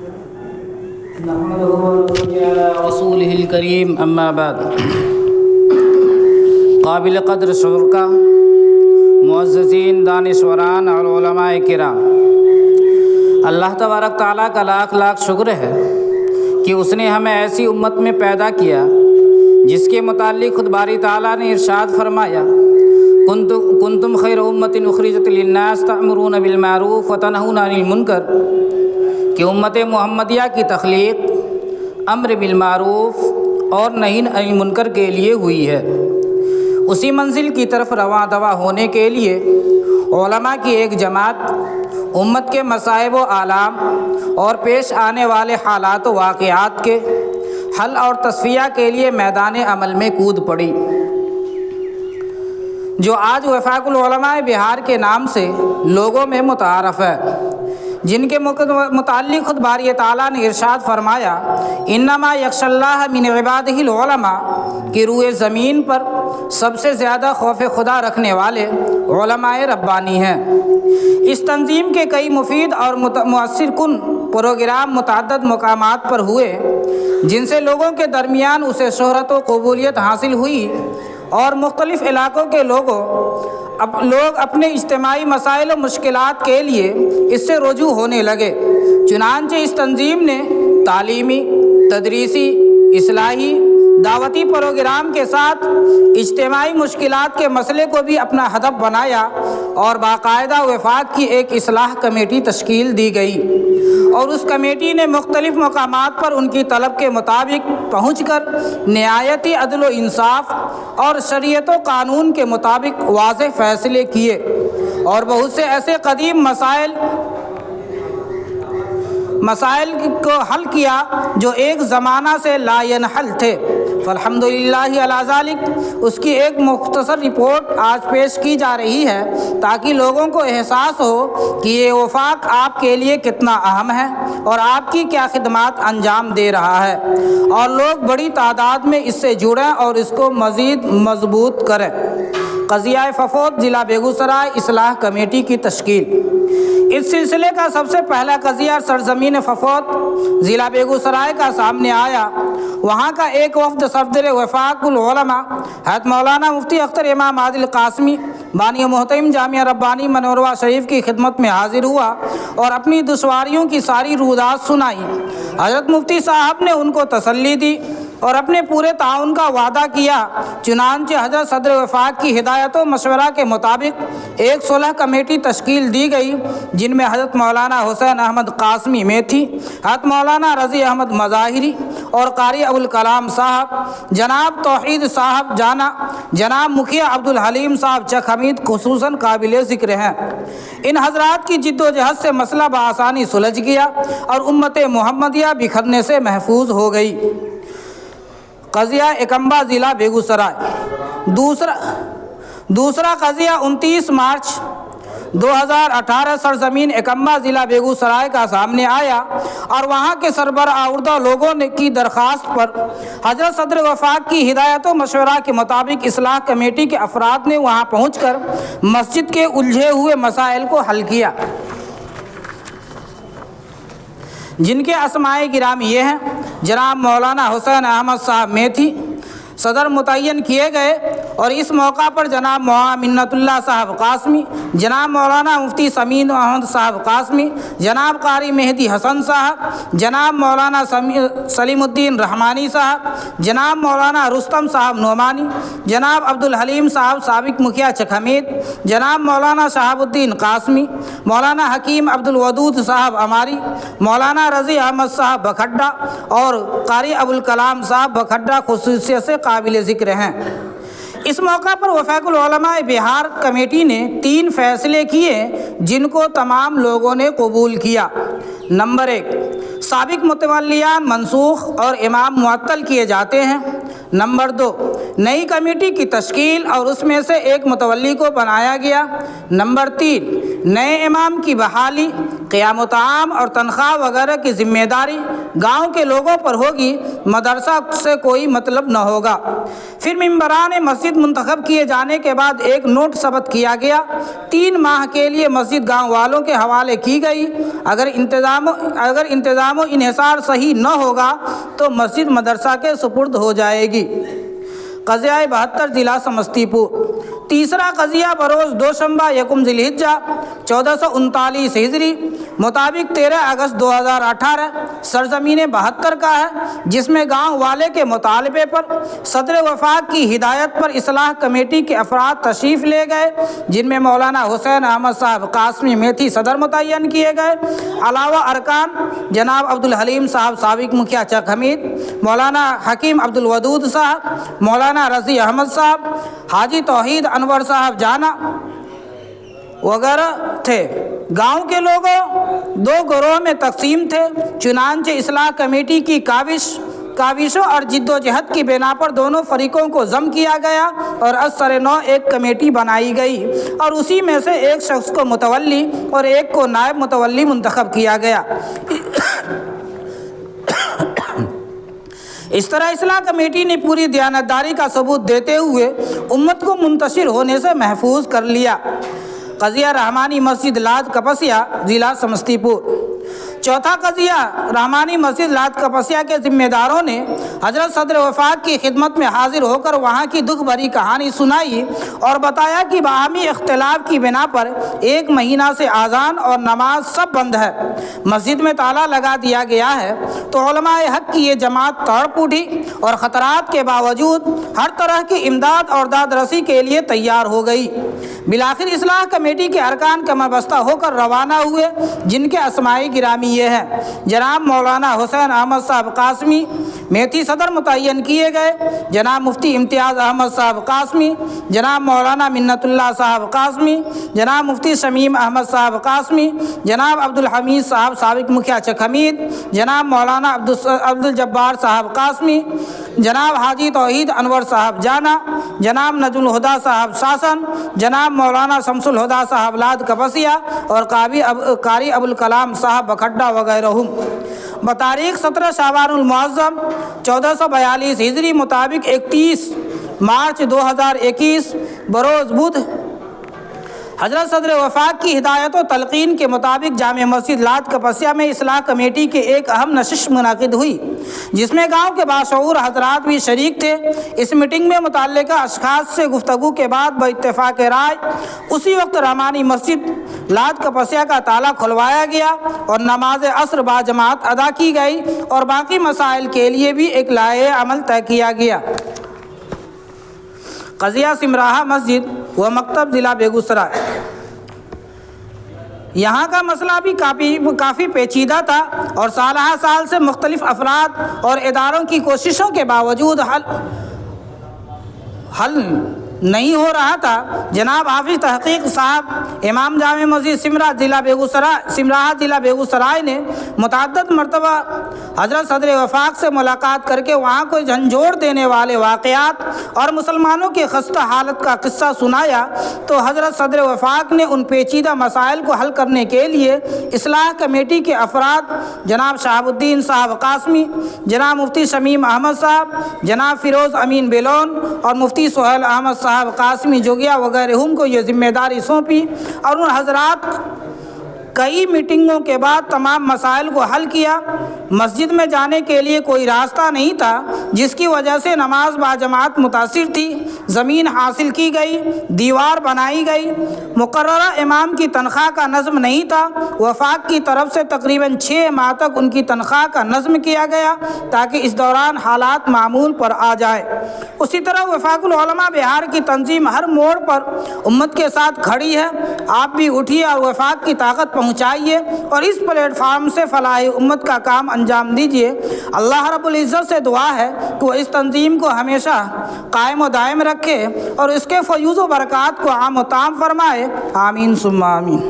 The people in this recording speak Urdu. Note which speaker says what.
Speaker 1: نحمده ونصلي على رسوله الكريم اما بعد قابل قدر شرکا معززین دانشوران اور علماء کرام، اللہ تبارک تعالیٰ کا لاکھ لاکھ شکر ہے کہ اس نے ہمیں ایسی امت میں پیدا کیا جس کے متعلق خود باری تعالیٰ نے ارشاد فرمایا، کنتم خیر امت اخرجت للناس تأمرون بالمعروف وتنہون عن المنکر، کہ امت محمدیہ کی تخلیق امر بالمعروف اور نہی عن المنکر کے لیے ہوئی ہے۔ اسی منزل کی طرف رواں دواں ہونے کے لیے علماء کی ایک جماعت امت کے مصائب و آلام اور پیش آنے والے حالات و واقعات کے حل اور تصفیہ کے لیے میدان عمل میں کود پڑی، جو آج وفاق العلماء بہار کے نام سے لوگوں میں متعارف ہے، جن کے متعلق خود باری تعالیٰ نے ارشاد فرمایا، انما یخشی اللہ من عبادہ العلماء، کہ روئے زمین پر سب سے زیادہ خوف خدا رکھنے والے علماء ربانی ہیں۔ اس تنظیم کے کئی مفید اور مؤثر کن پروگرام متعدد مقامات پر ہوئے، جن سے لوگوں کے درمیان اسے شہرت و قبولیت حاصل ہوئی اور مختلف علاقوں کے لوگ اپنے اجتماعی مسائل و مشکلات کے لیے اس سے رجوع ہونے لگے۔ چنانچہ اس تنظیم نے تعلیمی، تدریسی، اصلاحی، دعوتی پروگرام کے ساتھ اجتماعی مشکلات کے مسئلے کو بھی اپنا ہدف بنایا اور باقاعدہ وفاق کی ایک اصلاح کمیٹی تشکیل دی گئی، اور اس کمیٹی نے مختلف مقامات پر ان کی طلب کے مطابق پہنچ کر نہایتی عدل و انصاف اور شریعت و قانون کے مطابق واضح فیصلے کیے، اور بہت سے ایسے قدیم مسائل کو حل کیا جو ایک زمانہ سے لا ینحل تھے۔ فالحمدللہ علی ذالک، اس کی ایک مختصر رپورٹ آج پیش کی جا رہی ہے تاکہ لوگوں کو احساس ہو کہ یہ وفاق آپ کے لیے کتنا اہم ہے اور آپ کی کیا خدمات انجام دے رہا ہے، اور لوگ بڑی تعداد میں اس سے جڑیں اور اس کو مزید مضبوط کریں۔ قضیہ ففوت ضلع بیگوسرائے اصلاح کمیٹی کی تشکیل۔ اس سلسلے کا سب سے پہلا قضیہ سرزمین ففوت ضلع بیگوسرائے کا سامنے آیا۔ وہاں کا ایک وفد صفدر وفاق العلماء حضرت مولانا مفتی اختر امام عادل قاسمی بانی محترم جامعہ ربانی منورہ شریف کی خدمت میں حاضر ہوا اور اپنی دشواریوں کی ساری رودات سنائی۔ حضرت مفتی صاحب نے ان کو تسلی دی اور اپنے پورے تعاون کا وعدہ کیا۔ چنانچہ حضرت صدر وفاق کی ہدایت و مشورہ کے مطابق ایک صلح کمیٹی تشکیل دی گئی، جن میں حضرت مولانا حسین احمد قاسمی میتھی، حضرت مولانا رضی احمد مظاہری اور قاری ابوالکلام صاحب، جناب توحید صاحب جانا، جناب مکھیا عبدالحلیم صاحب چک حمید خصوصاً قابل ذکر ہیں۔ ان حضرات کی جد و جہد سے مسئلہ بآسانی سلجھ گیا اور امت محمدیہ بکھرنے سے محفوظ ہو گئی۔ قضیہ اکمبا ضلع بیگوسرائے۔ دوسرا قضیہ 29 مارچ 2018 سرزمین اکمبا ضلع بیگوسرائے کا سامنے آیا، اور وہاں کے سربراہ لوگوں کی درخواست پر حضرت صدر وفاق کی ہدایت و مشورہ کے مطابق اصلاح کمیٹی کے افراد نے وہاں پہنچ کر مسجد کے الجھے ہوئے مسائل کو حل کیا، جن کے اسماء گرامی یہ ہیں: جناب مولانا حسین احمد صاحب میتھی صدر متعین کیے گئے، اور اس موقع پر جناب مولانا منت اللہ صاحب قاسمی، جناب مولانا مفتی سمین احمد صاحب قاسمی، جناب قاری مہدی حسن صاحب، جناب مولانا سلیم الدین رحمانی صاحب، جناب مولانا رستم صاحب نعمانی، جناب عبدالحلیم صاحب سابق مکھیا چک حمید، جناب مولانا شہاب الدین قاسمی، مولانا حکیم عبدالودود صاحب اماری، مولانا رضی احمد صاحب بکھڈا اور قاری ابوالکلام صاحب بکھڈا خصوصیت سے قابل ذکر ہیں۔ اس موقع پر وفاق العلماء بہار کمیٹی نے 3 فیصلے کیے جن کو تمام لوگوں نے قبول کیا۔ نمبر 1، سابق متولیان منسوخ اور امام معطل کیے جاتے ہیں۔ نمبر 2، نئی کمیٹی کی تشکیل اور اس میں سے ایک متولی کو بنایا گیا۔ نمبر 3، نئے امام کی بحالی، قیام و طعام اور تنخواہ وغیرہ کی ذمہ داری گاؤں کے لوگوں پر ہوگی، مدرسہ سے کوئی مطلب نہ ہوگا۔ پھر ممبران مسجد منتخب کیے جانے کے بعد ایک نوٹ ثبت کیا گیا، 3 ماہ کے لیے مسجد گاؤں والوں کے حوالے کی گئی۔ اگر انتظام و انحصار صحیح نہ ہوگا تو مسجد مدرسہ کے سپرد ہو جائے گی۔ قضیہ 72 ضلع سمستی پور۔ تیسرا قضیہ بروز دوشنبہ یکم ذی الحجہ 1439 ہجری مطابق 13 اگست 2018 سرزمین 72 کا ہے، جس میں گاؤں والے کے مطالبے پر صدر وفاق کی ہدایت پر اصلاح کمیٹی کے افراد تشریف لے گئے، جن میں مولانا حسین احمد صاحب قاسمی میتھی صدر متعین کیے گئے۔ علاوہ ارکان جناب عبدالحلیم صاحب سابق مکھیا چک حمید، مولانا حکیم عبدالودود صاحب، مولانا رضی احمد صاحب، حاجی توحید انور صاحب جانا وغیرہ تھے۔ گاؤں کے لوگوں 2 گروہ میں تقسیم تھے، چنانچہ اصلاح کمیٹی کی کاوشوں اور جد و جہد کی بنا پر دونوں فریقوں کو ضم کیا گیا اور از سر نو ایک کمیٹی بنائی گئی اور اسی میں سے ایک شخص کو متولی اور ایک کو نائب متولی منتخب کیا گیا۔ اس طرح اصلاح کمیٹی نے پوری دیانتداری کا ثبوت دیتے ہوئے امت کو منتشر ہونے سے محفوظ کر لیا۔ قضیہ رحمانی مسجد لاد کپسیا ضلع سمستی پور۔ چوتھا قضیہ رحمانی مسجد لاد کپسیا کے ذمہ داروں نے حضرت صدر وفاق کی خدمت میں حاضر ہو کر وہاں کی دکھ بھری کہانی سنائی اور بتایا کہ باہمی اختلاف کی بنا پر 1 مہینہ سے اذان اور نماز سب بند ہے، مسجد میں تالا لگا دیا گیا ہے، تو علماء حق کی یہ جماعت تڑپ اٹھی اور خطرات کے باوجود ہر طرح کی امداد اور داد رسی کے لیے تیار ہو گئی۔ بالآخر اصلاح کمیٹی کے ارکان کمر بستہ ہو کر روانہ ہوئے، جن کے اسمائی گرامی یہ ہیں: جناب مولانا حسین احمد صاحب قاسمی میتھی صدر متعین کیے گئے، جناب مفتی امتیاز احمد صاحب قاسمی، جناب مولانا منت اللہ صاحب قاسمی، جناب مفتی شمیم احمد صاحب قاسمی، جناب عبدالحمید صاحب سابق مکھیا چک حمید، جناب مولانا عبدالجبار صاحب قاسمی، جناب حاجی توحید انور صاحب جانا، جناب نجم الہدا صاحب ساسن، جناب مولانا شمس الہدا صاحب لاد کپسیا اور قاری ابوالکلام صاحب بکھڈا وغیرہ۔ بتاریخ 17 شعبان المعظم 1442 ہجری مطابق 31 مارچ 2021 بروز بدھ حضرت صدر وفاق کی ہدایت و تلقین کے مطابق جامع مسجد لاد کپسیا میں اصلاح کمیٹی کی ایک اہم نشست منعقد ہوئی، جس میں گاؤں کے باشعور حضرات بھی شریک تھے۔ اس میٹنگ میں متعلقہ اشخاص سے گفتگو کے بعد باتفاق رائے اسی وقت رحمانی مسجد لاد کپسیا کا تالا کھلوایا گیا اور نماز عصر باجماعت ادا کی گئی اور باقی مسائل کے لیے بھی ایک لائحہ عمل طے کیا گیا۔ قضیہ سمراہا مسجد و مکتب ضلع بیگوسرائے۔ یہاں کا مسئلہ بھی کافی پیچیدہ تھا اور سالہ سال سے مختلف افراد اور اداروں کی کوششوں کے باوجود حل نہیں ہو رہا تھا۔ جناب حافظ تحقیق صاحب امام جامع مسجد سمراہا ضلع بیگوسرائے نے متعدد مرتبہ حضرت صدر وفاق سے ملاقات کر کے وہاں کو جھنجھوڑ دینے والے واقعات اور مسلمانوں کی خستہ حالت کا قصہ سنایا، تو حضرت صدر وفاق نے ان پیچیدہ مسائل کو حل کرنے کے لیے اصلاح کمیٹی کے افراد جناب شہاب الدین صاحب قاسمی، جناب مفتی شمیم احمد صاحب، جناب فیروز امین بیلون اور مفتی سہیل احمد صاحب قاسمی جوگیا وغیرہ کو یہ ذمہ داری سونپی اور ان حضرات کئی میٹنگوں کے بعد تمام مسائل کو حل کیا۔ مسجد میں جانے کے لیے کوئی راستہ نہیں تھا، جس کی وجہ سے نماز باجماعت متاثر تھی۔ زمین حاصل کی گئی، دیوار بنائی گئی، مقررہ امام کی تنخواہ کا نظم نہیں تھا۔ وفاق کی طرف سے تقریباً 6 ماہ تک ان کی تنخواہ کا نظم کیا گیا تاکہ اس دوران حالات معمول پر آ جائے۔ اسی طرح وفاق العلماء بہار کی تنظیم ہر موڑ پر امت کے ساتھ کھڑی ہے۔ آپ بھی اٹھیے اور وفاق کی طاقت پہنچائیے اور اس پلیٹ فارم سے فلاح امت کا کام انجام دیجیے۔ اللہ رب العزت سے دعا ہے کہ وہ اس تنظیم کو ہمیشہ قائم و دائم رکھے اور اس کے فیوز و برکات کو عام و تام فرمائے، آمین ثم آمین۔